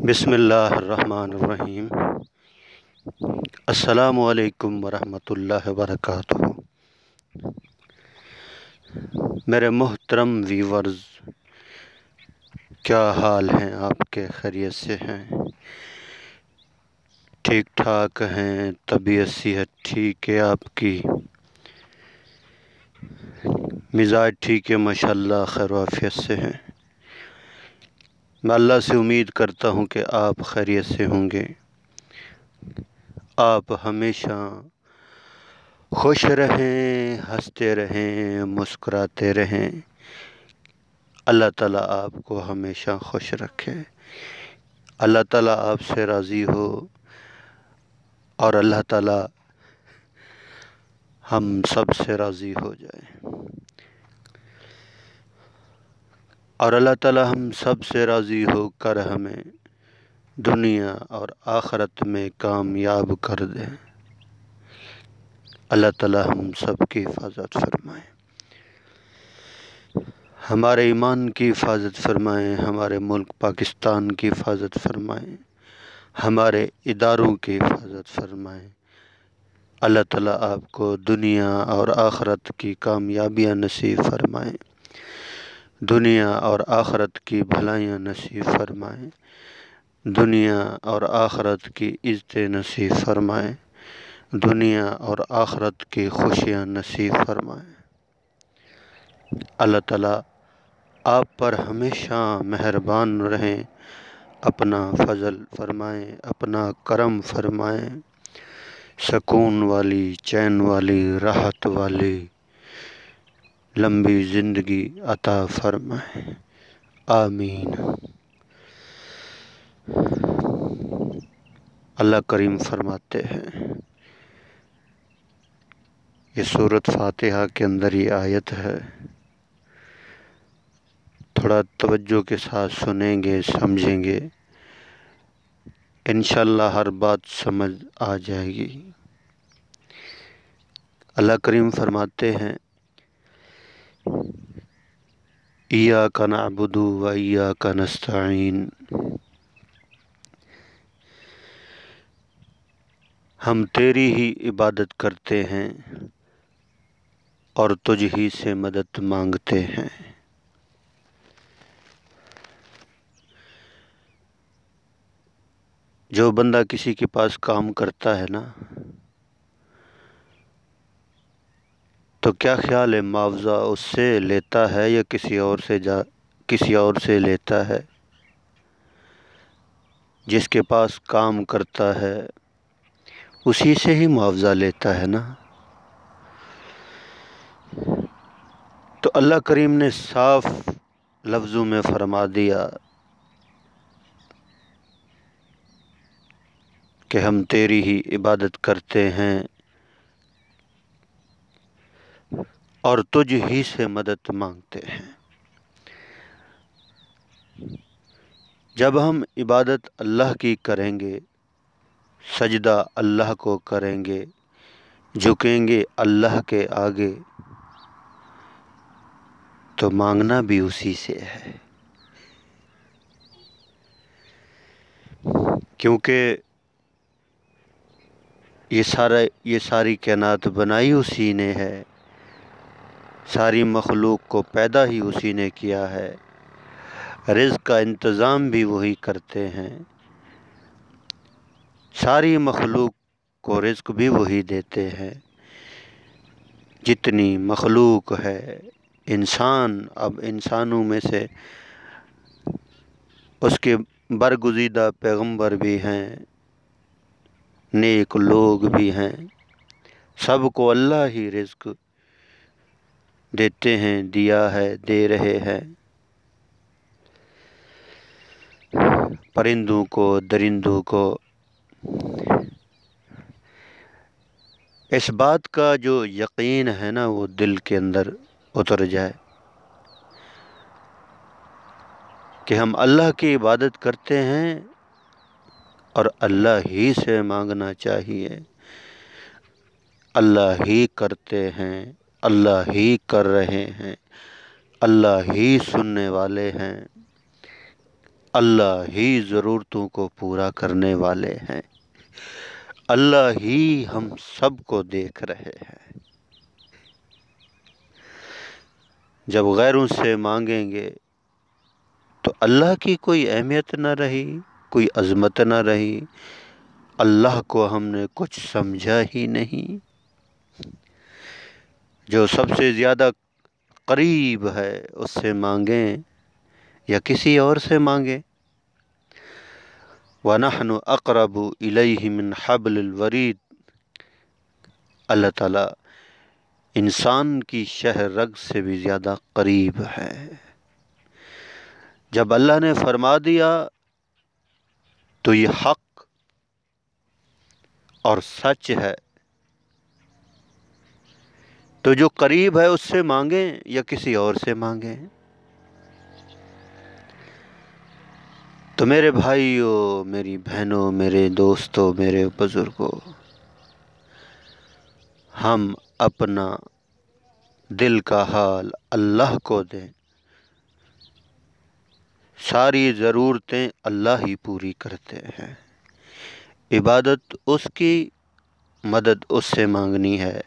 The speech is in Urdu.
بسم اللہ الرحمن الرحیم۔ السلام علیکم ورحمۃ اللہ وبرکاتہ۔ میرے محترم ویورز، کیا حال ہیں آپ کے؟ خیریت سے ہیں؟ ٹھیک ٹھاک ہیں؟ طبیعت صحت ٹھیک ہے آپ کی؟ مزاج ٹھیک ہے؟ ماشاءاللہ خیر و عافیت سے ہیں؟ میں اللہ سے امید کرتا ہوں کہ آپ خیریت سے ہوں گے۔ آپ ہمیشہ خوش رہیں، ہنستے رہیں، مسکراتے رہیں۔ اللہ تعالیٰ آپ کو ہمیشہ خوش رکھے، اللہ تعالیٰ آپ سے راضی ہو، اور اللہ تعالیٰ ہم سب سے راضی ہو جائے، اور اللہ تعالیٰ ہم سب سے راضی ہو کر ہمیں دنیا اور آخرت میں کامیاب کر دے۔ اللہ تعالیٰ ہم سب کی حفاظت فرمائے، ہمارے ایمان کی حفاظت فرمائیں، ہمارے ملک پاکستان کی حفاظت فرمائیں، ہمارے اداروں کی حفاظت فرمائیں۔ اللہ تعالیٰ آپ کو دنیا اور آخرت کی کامیابیاں نصیب فرمائیں، دنیا اور آخرت کی بھلائیاں نصیب فرمائیں، دنیا اور آخرت کی عزتیں نصیب فرمائیں، دنیا اور آخرت کی خوشیاں نصیب فرمائیں۔ اللہ تعالیٰ آپ پر ہمیشہ مہربان رہیں، اپنا فضل فرمائیں، اپنا کرم فرمائیں، سکون والی، چین والی، راحت والی لمبی زندگی عطا فرمائیں، آمین۔ اللہ کریم فرماتے ہیں، یہ سورۃ فاتحہ کے اندر یہ آیت ہے، تھوڑا توجہ کے ساتھ سنیں گے، سمجھیں گے، انشاءاللہ ہر بات سمجھ آ جائے گی۔ اللہ کریم فرماتے ہیں، ایاک نعبد و ایاک نستعین، ہم تیری ہی عبادت کرتے ہیں اور تجھ ہی سے مدد مانگتے ہیں۔ جو بندہ کسی کے پاس کام کرتا ہے نا، تو کیا خیال ہے، معاوضہ اس سے لیتا ہے یا کسی اور سے لیتا ہے؟ جس کے پاس کام کرتا ہے اسی سے ہی معاوضہ لیتا ہے نا۔ تو اللہ کریم نے صاف لفظوں میں فرما دیا کہ ہم تیری ہی عبادت کرتے ہیں اور تجھ ہی سے مدد مانگتے ہیں۔ جب ہم عبادت اللہ کی کریں گے، سجدہ اللہ کو کریں گے، جھکیں گے اللہ کے آگے، تو مانگنا بھی اسی سے ہے، کیونکہ یہ ساری کائنات بنائی اسی نے ہے، ساری مخلوق کو پیدا ہی اسی نے کیا ہے، رزق کا انتظام بھی وہی کرتے ہیں، ساری مخلوق کو رزق بھی وہی دیتے ہیں۔ جتنی مخلوق ہے، انسان، اب انسانوں میں سے اس کے برگزیدہ پیغمبر بھی ہیں، نیک لوگ بھی ہیں، سب کو اللہ ہی رزق دیتے ہیں، دیا ہے، دے رہے ہیں، پرندوں کو، درندوں کو۔ اس بات کا جو یقین ہے نا، وہ دل کے اندر اتر جائے کہ ہم اللہ کی عبادت کرتے ہیں اور اللہ ہی سے مانگنا چاہیے، اللہ ہی کرتے ہیں، اللہ ہی کر رہے ہیں، اللہ ہی سننے والے ہیں، اللہ ہی ضرورتوں کو پورا کرنے والے ہیں، اللہ ہی ہم سب کو دیکھ رہے ہیں۔ جب غیروں سے مانگیں گے تو اللہ کی کوئی اہمیت نہ رہی، کوئی عظمت نہ رہی، اللہ کو ہم نے کچھ سمجھا ہی نہیں۔ جو سب سے زیادہ قریب ہے اس سے مانگیں یا کسی اور سے مانگیں۔ وَنَحْنُ أَقْرَبُ إِلَيْهِ مِنْ حَبْلِ الْوَرِيدِ، اللہ تعالیٰ انسان کی شہ رگ سے بھی زیادہ قریب ہے۔ جب اللہ نے فرما دیا تو یہ حق اور سچ ہے، تو جو قریب ہے اس سے مانگیں یا کسی اور سے مانگیں۔ تو میرے بھائیوں، میری بہنوں، میرے دوستوں، میرے بزرگوں، ہم اپنا دل کا حال اللہ کو دیں، ساری ضرورتیں اللہ ہی پوری کرتے ہیں، عبادت اس کی، مدد اس سے مانگنی ہے،